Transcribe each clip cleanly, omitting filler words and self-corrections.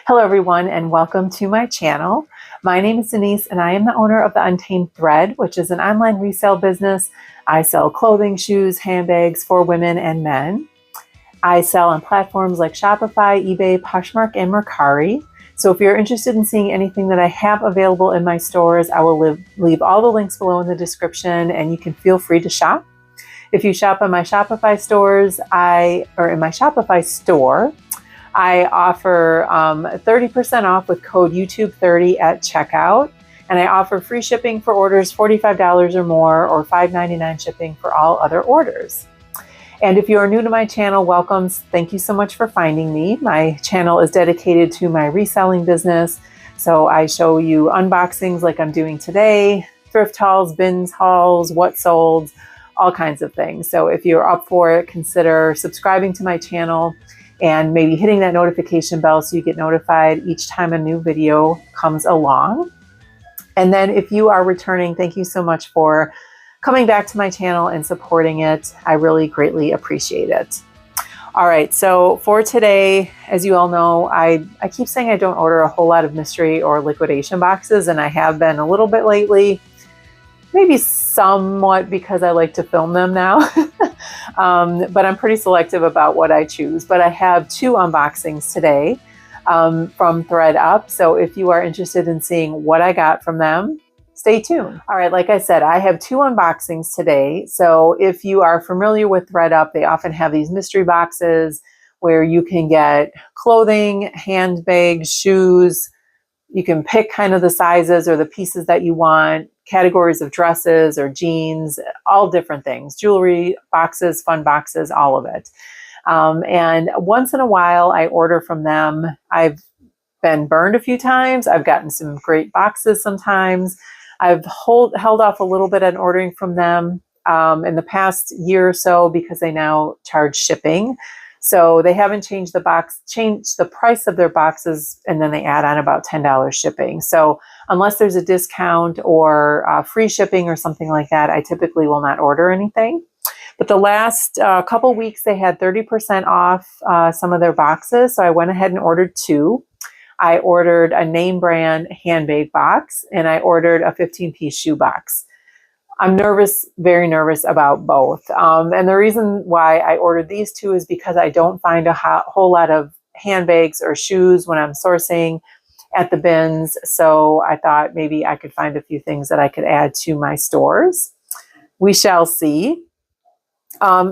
Hello everyone and welcome to my channel. My name is Denise and I am the owner of the Untamed Thread, which is an online resale business. I sell clothing, shoes, handbags for women and men. I sell on platforms like Shopify, eBay, Poshmark, and Mercari. So if you're interested in seeing anything that I have available in my stores, I will leave all the links below in the description and you can feel free to shop. If you shop on my Shopify stores, in my Shopify store, I offer 30% off with code YouTube30 at checkout, and I offer free shipping for orders $45 or more, or $5.99 shipping for all other orders. And if you are new to my channel, welcome. Thank you so much for finding me. My channel is dedicated to my reselling business, so I show you unboxings like I'm doing today, thrift hauls, bins hauls, what sold, all kinds of things. So if you're up for it, consider subscribing to my channel and maybe hitting that notification bell so you get notified each time a new video comes along. And then if you are returning, thank you so much for coming back to my channel and supporting it. I really greatly appreciate it. All right, so for today, as you all know, I keep saying I don't order a whole lot of mystery or liquidation boxes, and I have been a little bit lately. Maybe somewhat because I like to film them now, but I'm pretty selective about what I choose. But I have two unboxings today from ThredUp. So if you are interested in seeing what I got from them, stay tuned. All right, like I said, I have two unboxings today. So if you are familiar with ThredUp, they often have these mystery boxes where you can get clothing, handbags, shoes. You can pick kind of the sizes or the pieces that you want, categories of dresses or jeans, all different things, jewelry, boxes, fun boxes, all of it. And once in a while, I order from them. I've been burned a few times. I've gotten some great boxes sometimes. I've held off a little bit on ordering from them in the past year or so because they now charge shipping. So they haven't changed the price of their boxes, and then they add on about $10 shipping. So unless there's a discount or free shipping or something like that, I typically will not order anything. But the last couple weeks, they had 30% off some of their boxes. So I went ahead and ordered two. I ordered a name brand handbag box, and I ordered a 15-piece shoe box. I'm nervous, very nervous about both. And the reason why I ordered these two is because I don't find a whole lot of handbags or shoes when I'm sourcing at the bins. So I thought maybe I could find a few things that I could add to my stores. We shall see.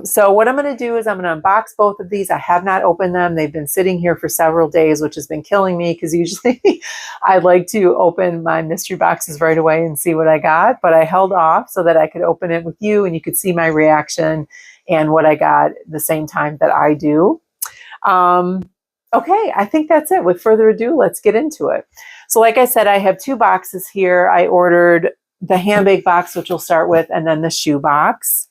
So what I'm going to do is I'm going to unbox both of these. I have not opened them. They've been sitting here for several days, which has been killing me because usually I like to open my mystery boxes right away and see what I got. But I held off so that I could open it with you and you could see my reaction and what I got at the same time that I do. Okay, I think that's it. With further ado, let's get into it. So like I said, I have two boxes here. I ordered the handbag box, which we'll start with, and then the shoe box.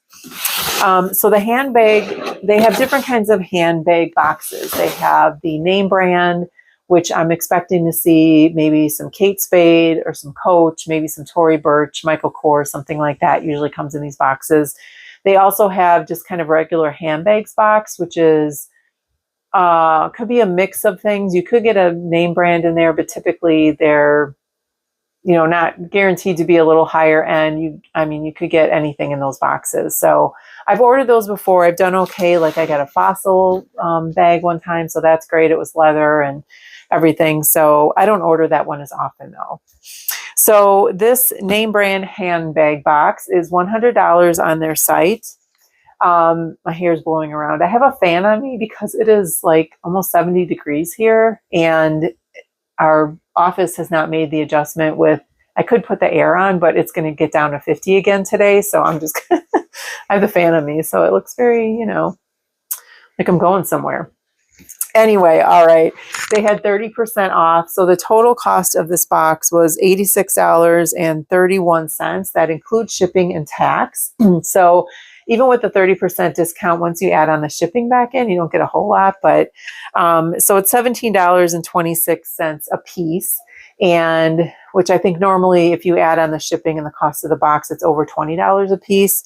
So the handbag, they have different kinds of handbag boxes. They have the name brand, which I'm expecting to see maybe some Kate Spade or some Coach, maybe some Tory Burch, Michael Kors, something like that usually comes in these boxes. They also have just kind of regular handbags box, which is, could be a mix of things. You could get a name brand in there, but typically they're, not guaranteed to be a little higher end. You could get anything in those boxes. So I've ordered those before. I've done okay. Like I got a Fossil bag one time, so that's great. It was leather and everything. So I don't order that one as often though. So this name brand handbag box is $100 on their site. My hair's blowing around. I have a fan on me because it is like almost 70 degrees here, and our office has not made the adjustment with, I could put the air on, but it's going to get down to 50 again today. So I'm just, I have the fan on me. So it looks very, like I'm going somewhere. Anyway, all right. They had 30% off. So the total cost of this box was $86.31. That includes shipping and tax. So even with the 30% discount, once you add on the shipping back in, you don't get a whole lot, but so it's $17.26 a piece, and which I think normally if you add on the shipping and the cost of the box, it's over $20 a piece.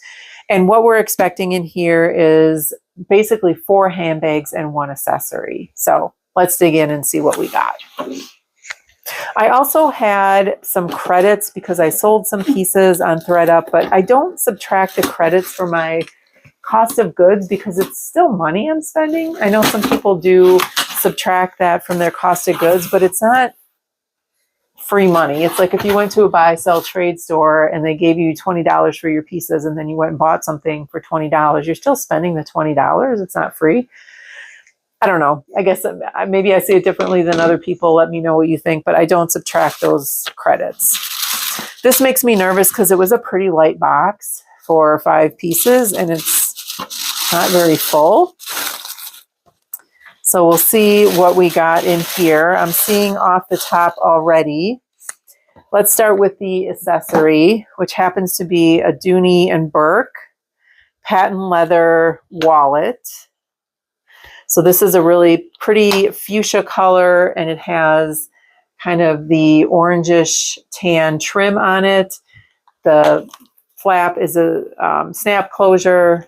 And what we're expecting in here is basically 4 handbags and 1 accessory. So let's dig in and see what we got. I also had some credits because I sold some pieces on ThredUp, but I don't subtract the credits for my cost of goods because it's still money I'm spending. I know some people do subtract that from their cost of goods, but it's not free money. It's like if you went to a buy, sell, trade store and they gave you $20 for your pieces and then you went and bought something for $20, you're still spending the $20. It's not free. I don't know. I guess maybe I see it differently than other people. Let me know what you think, but I don't subtract those credits. This makes me nervous because it was a pretty light box for 5 pieces and it's not very full. So we'll see what we got in here. I'm seeing off the top already. Let's start with the accessory, which happens to be a Dooney and Bourke patent leather wallet. So this is a really pretty fuchsia color and it has kind of the orangish tan trim on it. The flap is a snap closure.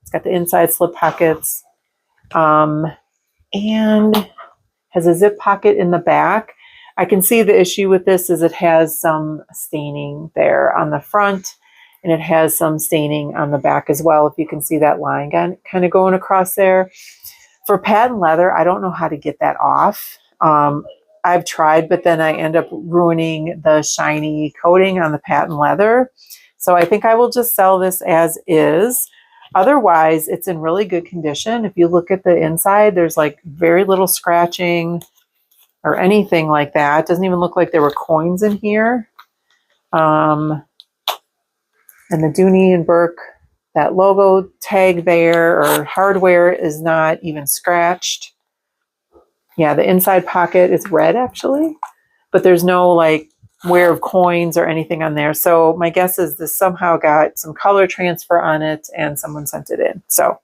It's got the inside slip pockets and has a zip pocket in the back. I can see the issue with this is it has some staining there on the front and it has some staining on the back as well. If you can see that line kind of going across there. For patent leather, I don't know how to get that off. I've tried, but then I end up ruining the shiny coating on the patent leather. So I think I will just sell this as is. Otherwise, it's in really good condition. If you look at the inside, there's like very little scratching or anything like that. It doesn't even look like there were coins in here. And the Dooney and Bourke, that logo tag there or hardware is not even scratched. Yeah, the inside pocket is red actually, but there's no like wear of coins or anything on there. So my guess is this somehow got some color transfer on it and someone sent it in. So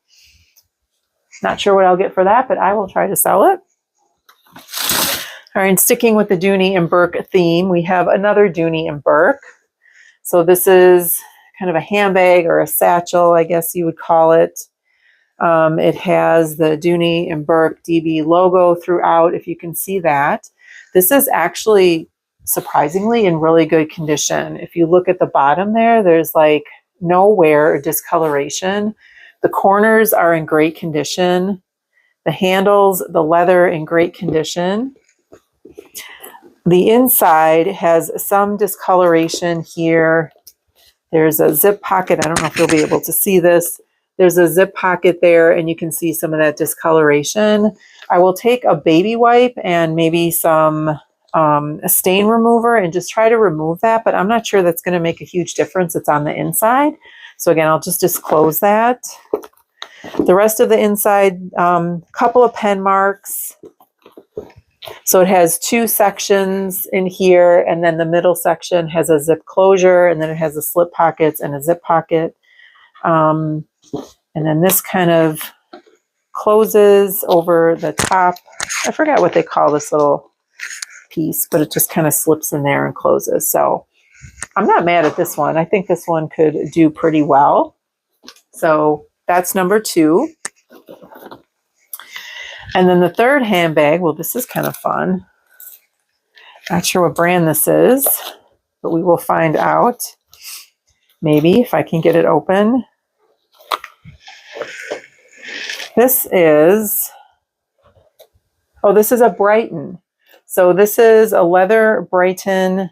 not sure what I'll get for that, but I will try to sell it. All right, and sticking with the Dooney and Bourke theme, we have another Dooney and Bourke. So this is kind of a handbag or a satchel, I guess you would call it. It has the Dooney and Bourke DB logo throughout, if you can see that. This is actually surprisingly in really good condition. If you look at the bottom there, there's like no wear or discoloration. The corners are in great condition. The handles, the leather in great condition. The inside has some discoloration here. There's a zip pocket. I don't know if you'll be able to see this. There's a zip pocket there and you can see some of that discoloration. I will take a baby wipe and maybe some a stain remover and just try to remove that, but I'm not sure that's going to make a huge difference. It's on the inside. So again, I'll just disclose that. The rest of the inside, couple of pen marks. So it has 2 sections in here, and then the middle section has a zip closure, and then it has the slip pockets and a zip pocket. And then this kind of closes over the top. I forgot what they call this little piece, but it just kind of slips in there and closes. So I'm not mad at this one. I think this one could do pretty well. So that's number 2. And then the third handbag, well, this is kind of fun. Not sure what brand this is, but we will find out. Maybe if I can get it open. This is a Brighton. So this is a leather Brighton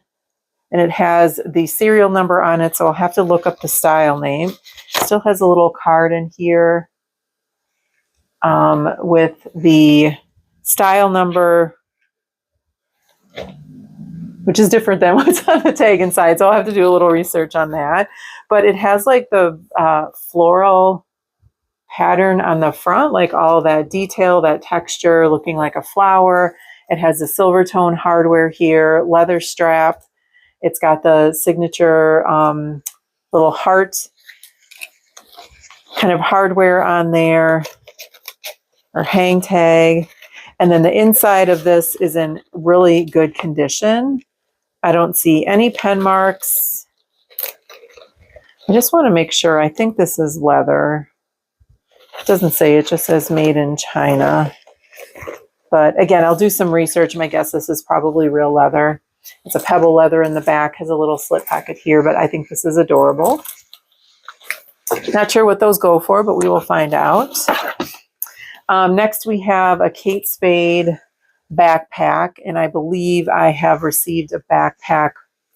and it has the serial number on it. So I'll have to look up the style name. Still has a little card in here with the style number, which is different than what's on the tag inside. So I'll have to do a little research on that. But it has like the floral pattern on the front, like all that detail, that texture looking like a flower. It has the silver tone hardware here, leather strap. It's got the signature little heart kind of hardware on there, or hang tag. And then the inside of this is in really good condition. I don't see any pen marks. I just want to make sure. I think this is leather. It doesn't say, it just says made in China. But again, I'll do some research. My guess this is probably real leather. It's a pebble leather in the back, has a little slip pocket here, but I think this is adorable. Not sure what those go for, but we will find out. Next, we have a Kate Spade backpack, and I believe I have received a backpack,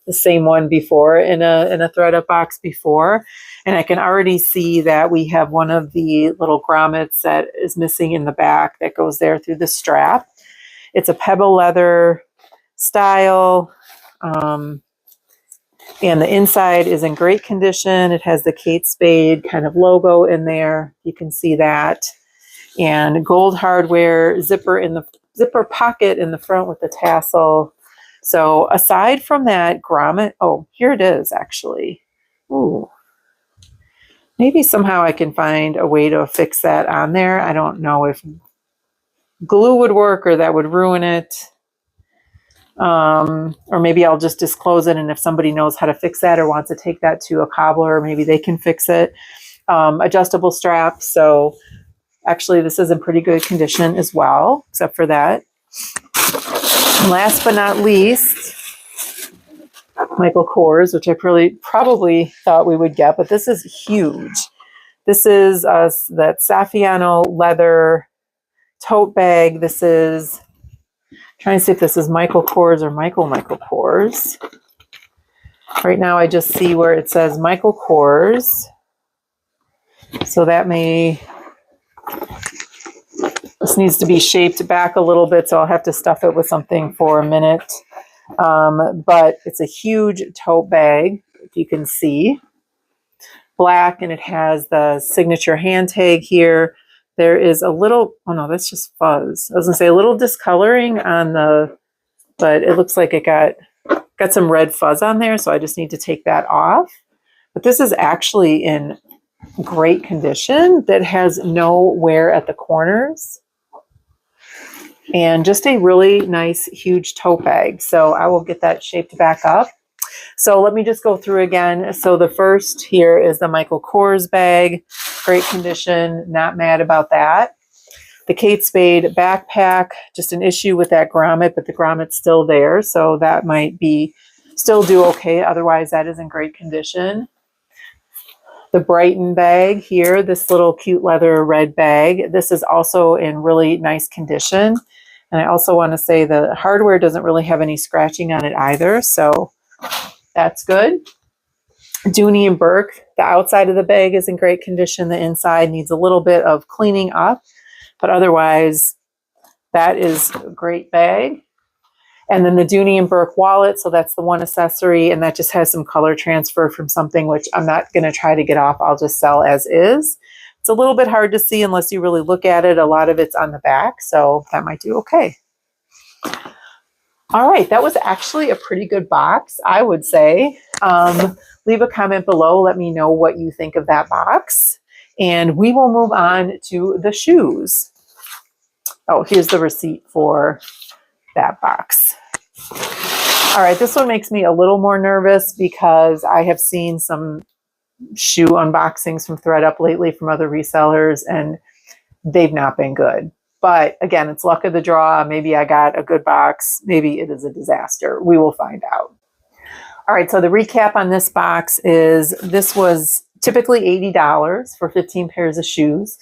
the same one before, in a ThredUp box before, and I can already see that we have one of the little grommets that is missing in the back that goes there through the strap. It's a pebble leather style, and the inside is in great condition. It has the Kate Spade kind of logo in there. You can see that. And gold hardware zipper in the zipper pocket in the front with the tassel. So aside from that grommet, oh, here it is actually. Ooh. Maybe somehow I can find a way to fix that on there. I don't know if glue would work or that would ruin it. Or maybe I'll just disclose it, and if somebody knows how to fix that or wants to take that to a cobbler, maybe they can fix it. Adjustable strap. So actually, this is in pretty good condition as well, except for that. And last but not least, Michael Kors, which I probably thought we would get, but this is huge. This is that Saffiano leather tote bag. This is, trying to see if this is Michael Kors or Michael Kors. Right now, I just see where it says Michael Kors. So that may... This needs to be shaped back a little bit, so I'll have to stuff it with something for a minute. But it's a huge tote bag, if you can see. Black, and it has the signature hand tag here. There is a little, oh no, that's just fuzz. I was gonna say a little discoloring on the, but it looks like it got some red fuzz on there, so I just need to take that off. But this is actually in great condition that has no wear at the corners. And just a really nice, huge tote bag. So I will get that shaped back up. So let me just go through again. So the first here is the Michael Kors bag. Great condition, not mad about that. The Kate Spade backpack, just an issue with that grommet, but the grommet's still there. So that might be, still do okay. Otherwise, that is in great condition. The Brighton bag here, this little cute leather red bag. This is also in really nice condition. And I also want to say the hardware doesn't really have any scratching on it either. So that's good. Dooney and Burke, the outside of the bag is in great condition. The inside needs a little bit of cleaning up. But otherwise, that is a great bag. And then the Dooney and Burke wallet, so that's the one accessory, and that just has some color transfer from something which I'm not going to try to get off. I'll just sell as is. It's a little bit hard to see unless you really look at it. A lot of it's on the back, so that might do okay. All right, that was actually a pretty good box, I would say. Leave a comment below. Let me know what you think of that box. And we will move on to the shoes. Oh, here's the receipt for that box. All right, this one makes me a little more nervous because I have seen some shoe unboxings from ThredUp lately from other resellers, and they've not been good. But again, it's luck of the draw. Maybe I got a good box. Maybe it is a disaster. We will find out. All right, so the recap on this box is this was typically $80 for 15 pairs of shoes.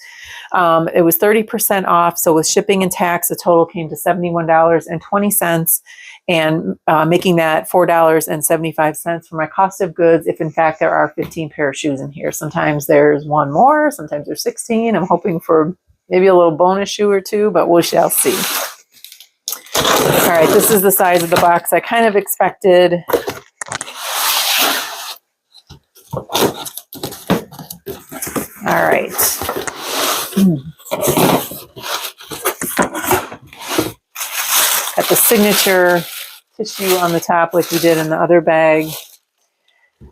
It was 30% off. So with shipping and tax, the total came to $71.20 and making that $4.75 for my cost of goods. If in fact there are 15 pair of shoes in here, sometimes there's one more, sometimes there's 16. I'm hoping for maybe a little bonus shoe or two, but we shall see. All right, this is the size of the box I kind of expected. All right. Got the signature tissue on the top like we did in the other bag.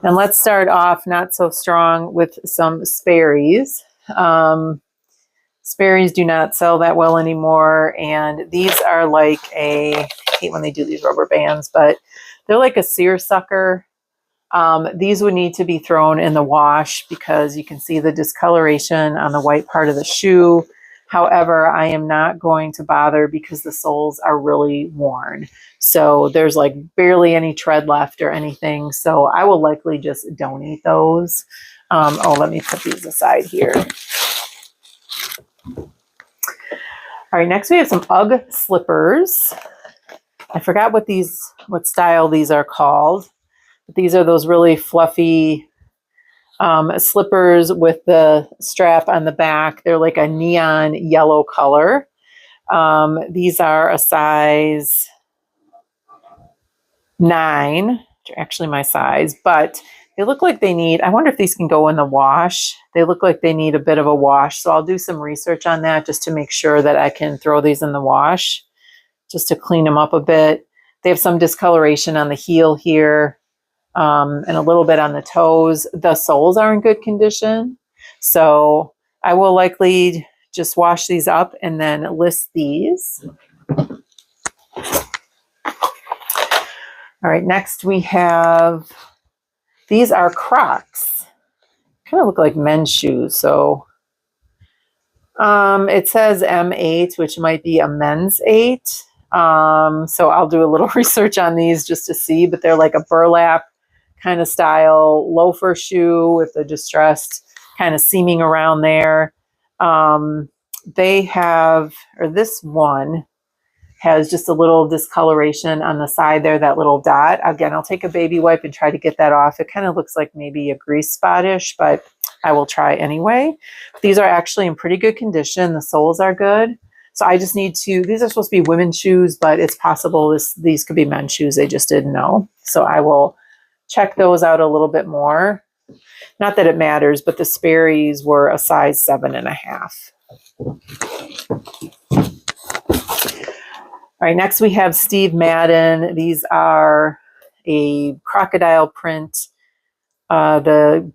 And let's start off not so strong with some Sperry's. Sperry's do not sell that well anymore. And these are like I hate when they do these rubber bands, but they're like a seersucker. These would need to be thrown in the wash because you can see the discoloration on the white part of the shoe, However, I am not going to bother because the soles are really worn. So there's like barely any tread left or anything. So I will likely just donate those. Oh, let me put these aside here. All right, next we have some UGG slippers. I forgot what style these are called. But these are those really fluffy slippers with the strap on the back. They're like a neon yellow color. These are a size 9, which are actually my size, but they look like they need, I wonder if these can go in the wash. They look like they need a bit of a wash. So I'll do some research on that just to make sure that I can throw these in the wash, just to clean them up a bit. They have some discoloration on the heel here, and a little bit on the toes. The soles are in good condition. So I will likely just wash these up and then list these. All right, next we have, these are Crocs. Kind of look like men's shoes. So it says M8, which might be a men's 8. So I'll do a little research on these just to see, but they're like a burlap kind of style loafer shoe with the distressed kind of seaming around there. They have, or this one has just a little discoloration on the side there, that little dot. Again, I'll take a baby wipe and try to get that off. It kind of looks like maybe a grease spot-ish, but I will try anyway. These are actually in pretty good condition. The soles are good. So I just need to, these are supposed to be women's shoes, but it's possible these could be men's shoes. They just didn't know. So I will check those out a little bit more. Not that it matters, but the Sperry's were a size 7.5. All right, next we have Steve Madden. These are a crocodile print. The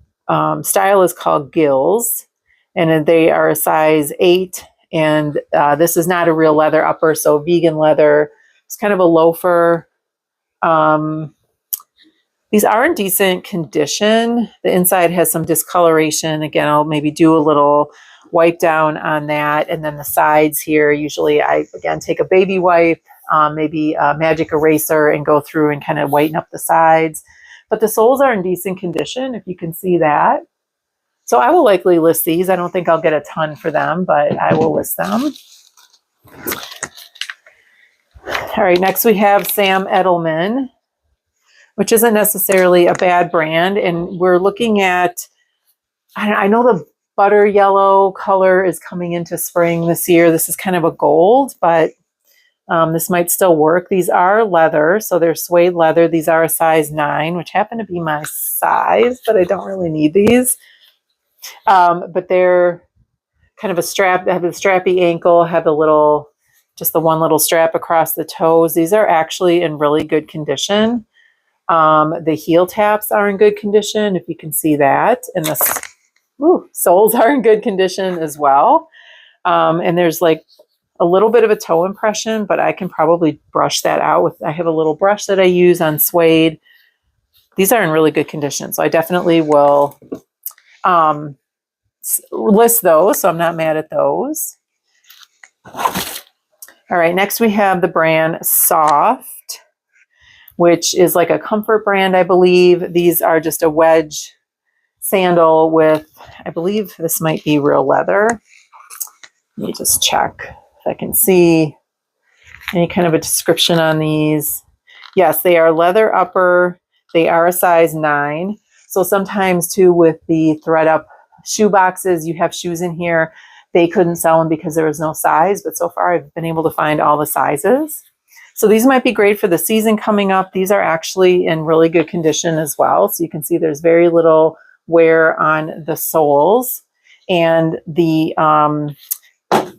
style is called Gills, and they are a size 8. And this is not a real leather upper, so vegan leather. It's kind of a loafer. These are in decent condition. The inside has some discoloration. Again, I'll maybe do a little wipe down on that. And then the sides here, usually I, again, take a baby wipe, maybe a magic eraser, and go through and kind of whiten up the sides. But the soles are in decent condition, if you can see that. So I will likely list these. I don't think I'll get a ton for them, but I will list them. All right, next we have Sam Edelman, which isn't necessarily a bad brand. And we're looking at, I know the butter yellow color is coming into spring this year. This is kind of a gold, but this might still work. These are leather, so they're suede leather. These are a size 9, which happen to be my size, but I don't really need these. But they're kind of a strap. They have a strappy ankle, have a little, just the one little strap across the toes. These are actually in really good condition. The heel taps are in good condition, if you can see that. And the soles are in good condition as well. And there's like a little bit of a toe impression, but I can probably brush that out with, I have a little brush that I use on suede. These are in really good condition. So I definitely will list those. So I'm not mad at those. All right, next we have the brand Soft, which is like a comfort brand, I believe. These are just a wedge sandal with, I believe this might be real leather. Let me just check if I can see any kind of a description on these. Yes, they are leather upper. They are a size 9. So sometimes too with the ThredUp shoe boxes, you have shoes in here. They couldn't sell them because there was no size, but so far I've been able to find all the sizes. So these might be great for the season coming up. These are actually in really good condition as well. So you can see there's very little wear on the soles. And the, I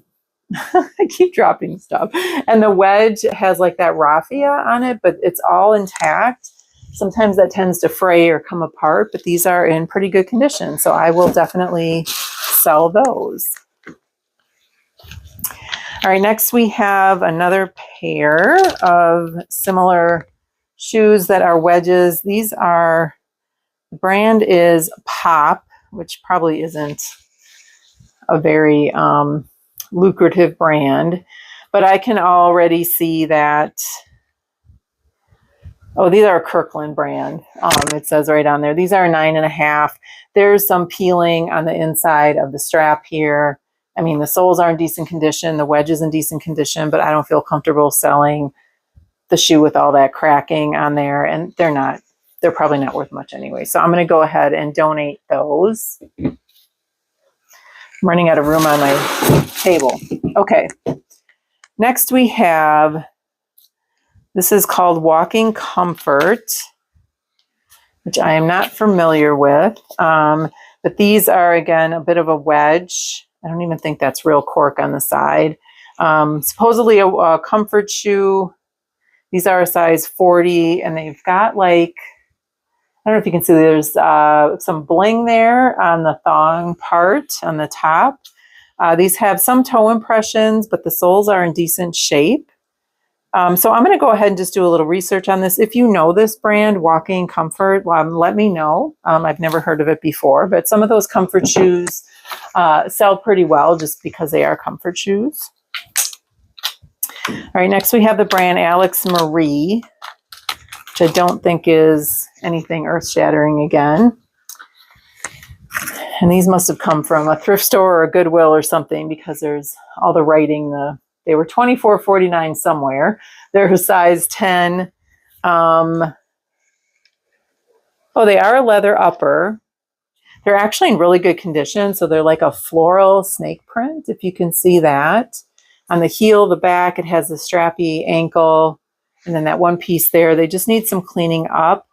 keep dropping stuff. And the wedge has like that raffia on it, but it's all intact. Sometimes that tends to fray or come apart, but these are in pretty good condition. So I will definitely sell those. All right, next we have another pair of similar shoes that are wedges. These are, the brand is Pop, which probably isn't a very lucrative brand, but I can already see that. Oh, these are a Kirkland brand. It says right on there. These are 9.5. There's some peeling on the inside of the strap here. I mean, the soles are in decent condition. The wedge is in decent condition, but I don't feel comfortable selling the shoe with all that cracking on there. And they're probably not worth much anyway. So I'm going to go ahead and donate those. I'm running out of room on my table. Okay. Next we have, this is called Walking Comfort, which I am not familiar with. But these are, again, a bit of a wedge. I don't even think that's real cork on the side. Supposedly a comfort shoe. These are a size 40, and they've got like, I don't know if you can see, there's some bling there on the thong part on the top. These have some toe impressions, but the soles are in decent shape. So I'm going to go ahead and just do a little research on this. If you know this brand, Walking Comfort, let me know. I've never heard of it before, but some of those comfort shoes sell pretty well just because they are comfort shoes. All right, next we have the brand Alex Marie, which I don't think is anything earth-shattering again. And these must have come from a thrift store or a Goodwill or something, because there's all the writing. They were $24.49 somewhere. They're a size 10. Oh, they are a leather upper. They're actually in really good condition. So they're like a floral snake print, if you can see that. On the heel, the back, it has the strappy ankle. And then that one piece there, they just need some cleaning up.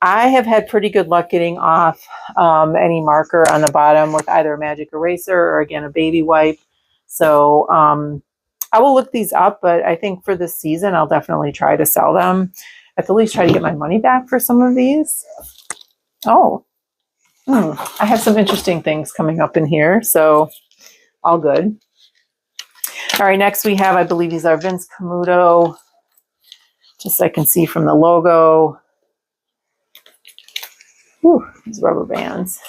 I have had pretty good luck getting off any marker on the bottom with either a magic eraser or, again, a baby wipe. So I will look these up, but I think for this season, I'll definitely try to sell them. At the least try to get my money back for some of these. Oh, I have some interesting things coming up in here, so all good. All right, next we have, I believe these are Vince Camuto, just so I can see from the logo. Whew, these rubber bands.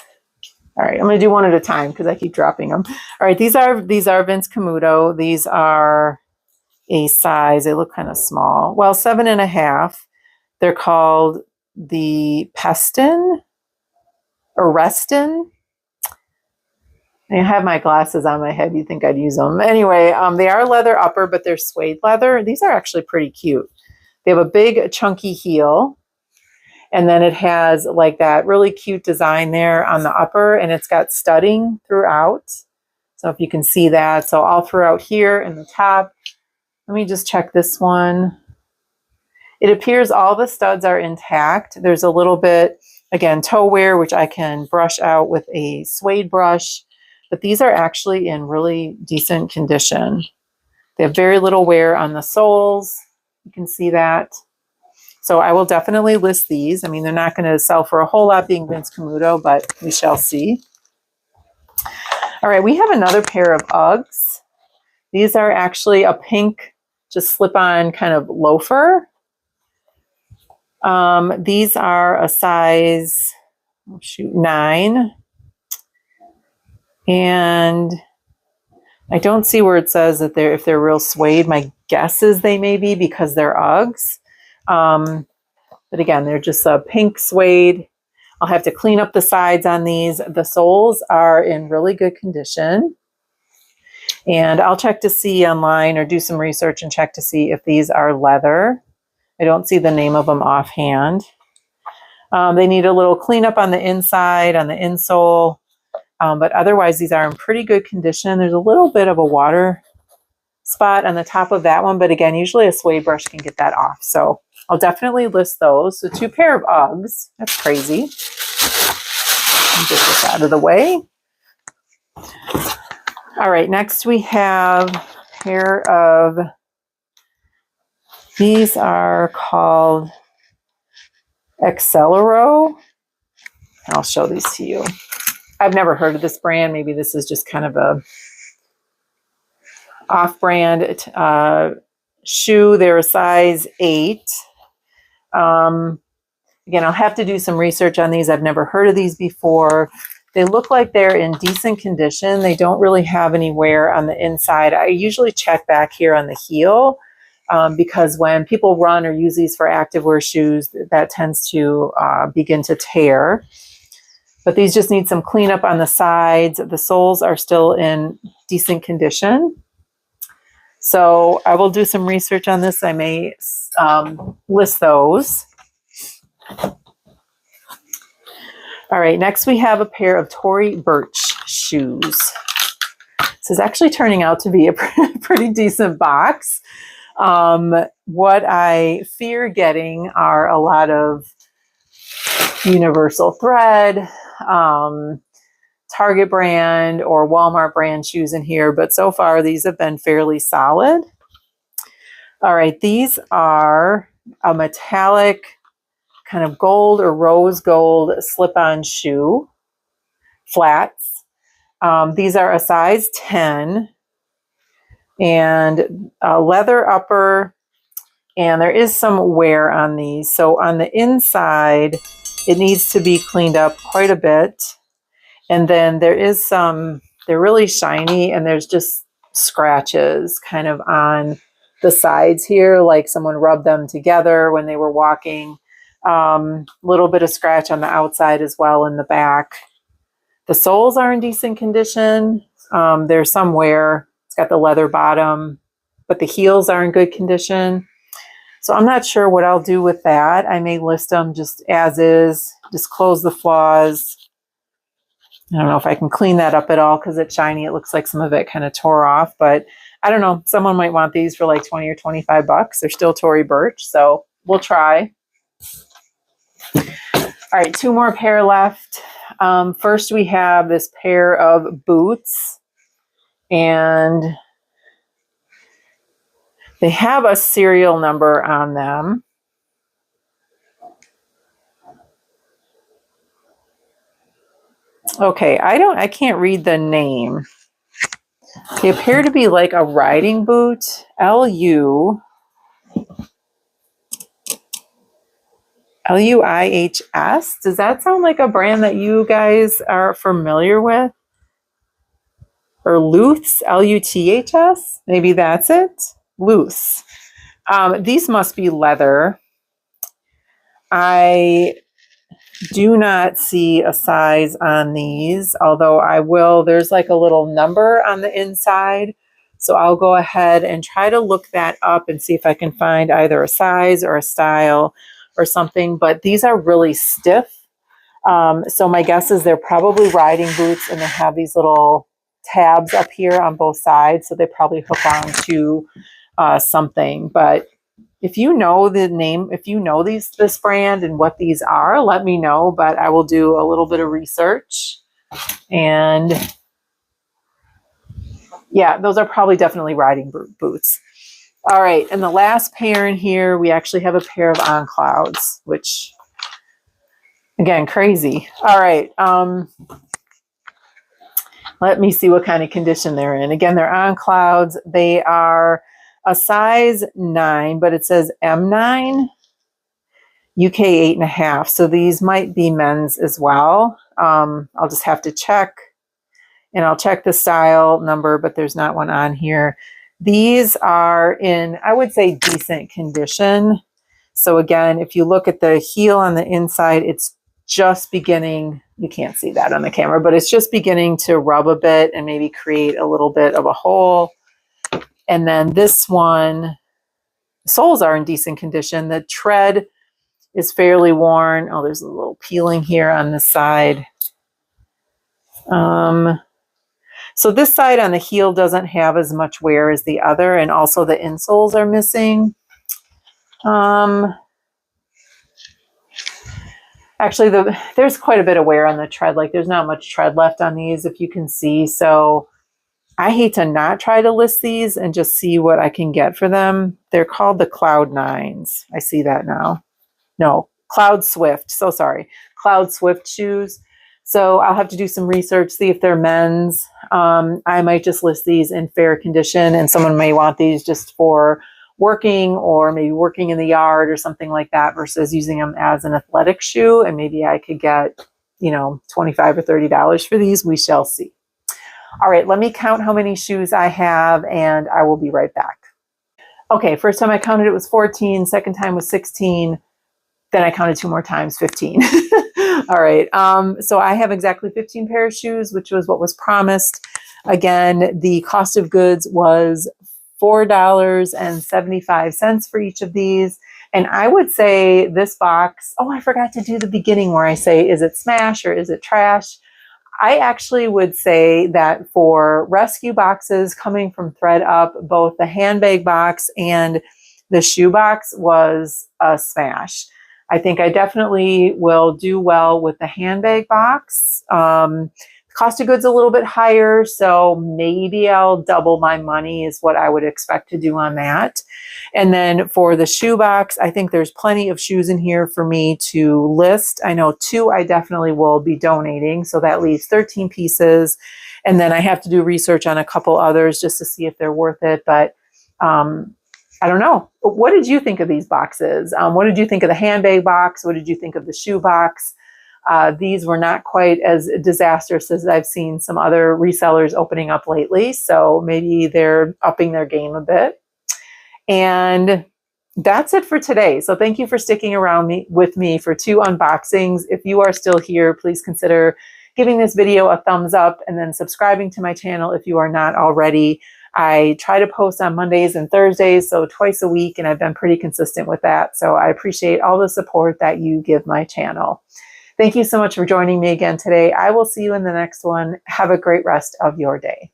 All right, I'm going to do one at a time because I keep dropping them. All right, these are Vince Camuto. These are a size, they look kind of small. Well, 7.5. They're called the Peston or Reston. I have my glasses on my head. You'd think I'd use them. Anyway, they are leather upper, but they're suede leather. These are actually pretty cute. They have a big chunky heel. And then it has like that really cute design there on the upper, and it's got studding throughout. So if you can see that. So all throughout here in the top. Let me just check this one. It appears all the studs are intact. There's a little bit, again, toe wear, which I can brush out with a suede brush. But these are actually in really decent condition. They have very little wear on the soles. You can see that. So I will definitely list these. I mean, they're not going to sell for a whole lot being Vince Camuto, but we shall see. All right, we have another pair of Uggs. These are actually a pink, just slip-on kind of loafer. These are a size, 9. And I don't see where it says that if they're real suede. My guess is they may be because they're Uggs. But again, they're just a pink suede. I'll have to clean up the sides on these. The soles are in really good condition. And I'll check to see online or do some research and check to see if these are leather. I don't see the name of them offhand. They need a little cleanup on the inside, on the insole. But otherwise, these are in pretty good condition. There's a little bit of a water spot on the top of that one. But again, usually a suede brush can get that off. So I'll definitely list those. So 2 pair of Uggs. That's crazy. Get this out of the way. All right, next we have a pair of, these are called Accelero. I'll show these to you. I've never heard of this brand. Maybe this is just kind of a off-brand shoe. They're a size 8. Again, I'll have to do some research on these. I've never heard of these before. They look like they're in decent condition. They don't really have any wear on the inside. I usually check back here on the heel because when people run or use these for activewear shoes, that tends to begin to tear. But these just need some cleanup on the sides. The soles are still in decent condition. So I will do some research on this. I may list those. All right, next we have a pair of Tory Burch shoes. This is actually turning out to be a pretty decent box. What I fear getting are a lot of Universal Thread, Target brand or Walmart brand shoes in here, but so far these have been fairly solid. All right, these are a metallic kind of gold or rose gold slip-on shoe, flats. These are a size 10 and a leather upper, and there is some wear on these. So on the inside, it needs to be cleaned up quite a bit. And then there is some, they're really shiny, and there's just scratches kind of on the sides here, like someone rubbed them together when they were walking. Little bit of scratch on the outside as well in the back. The soles are in decent condition. There's some wear. It's got the leather bottom, but the heels are in good condition. So I'm not sure what I'll do with that. I may list them just as is, disclose the flaws. I don't know if I can clean that up at all because it's shiny. It looks like some of it kind of tore off, but I don't know. Someone might want these for like 20 or 25 bucks. They're still Tory Burch, so we'll try. All right, two more pair left. First, we have this pair of boots, and they have a serial number on them. Okay, I can't read the name. They appear to be like a riding boot, Luihs. Does that sound like a brand that you guys are familiar with? Or Luths, Luths? Maybe that's it? Luths. These must be leather. I do not see a size on these, although I will, there's like a little number on the inside. So I'll go ahead and try to look that up and see if I can find either a size or a style or something, but these are really stiff. So my guess is they're probably riding boots, and they have these little tabs up here on both sides. So they probably hook on to something, but if you know the name, if you know this brand and what these are, let me know, but I will do a little bit of research. And yeah, those are probably definitely riding boots. All right, and the last pair in here, we actually have a pair of On Clouds, which, again, crazy. All right, let me see what kind of condition they're in. Again, they're On Clouds. They are a size 9, but it says M9, UK 8.5. So these might be men's as well. I'll just have to check, and I'll check the style number, but there's not one on here. These are in, I would say, decent condition. So again, if you look at the heel on the inside, it's just beginning, you can't see that on the camera, but it's just beginning to rub a bit and maybe create a little bit of a hole. And then this one, soles are in decent condition. The tread is fairly worn. Oh, there's a little peeling here on the side. So this side on the heel doesn't have as much wear as the other, and also the insoles are missing. Actually, there's quite a bit of wear on the tread. Like, there's not much tread left on these, if you can see. So I hate to not try to list these and just see what I can get for them. They're called the Cloud 9s. I see that now. No, Cloud Swift. So sorry. Cloud Swift shoes. So I'll have to do some research, see if they're men's. I might just list these in fair condition, and someone may want these just for working or maybe working in the yard or something like that versus using them as an athletic shoe. And maybe I could get $25 or $30 for these. We shall see. All right, let me count how many shoes I have, and I will be right back. Okay, first time I counted it was 14, second time was 16, then I counted 2 more times, 15. All right, so I have exactly 15 pair of shoes, which was what was promised. Again, the cost of goods was $4.75 for each of these. And I would say this box, oh, I forgot to do the beginning where I say, is it smash or is it trash? I actually would say that for rescue boxes coming from ThredUp, both the handbag box and the shoe box was a smash. I think I definitely will do well with the handbag box. Cost of goods a little bit higher, so maybe I'll double my money is what I would expect to do on that. And then for the shoe box, I think there's plenty of shoes in here for me to list. I know 2 I definitely will be donating, so that leaves 13 pieces. And then I have to do research on a couple others just to see if they're worth it. But I don't know. What did you think of these boxes? What did you think of the handbag box? What did you think of the shoe box? These were not quite as disastrous as I've seen some other resellers opening up lately. So maybe they're upping their game a bit. And that's it for today. So thank you for sticking around with me for 2 unboxings. If you are still here, please consider giving this video a thumbs up and then subscribing to my channel if you are not already. I try to post on Mondays and Thursdays, so twice a week, and I've been pretty consistent with that. So I appreciate all the support that you give my channel. Thank you so much for joining me again today. I will see you in the next one. Have a great rest of your day.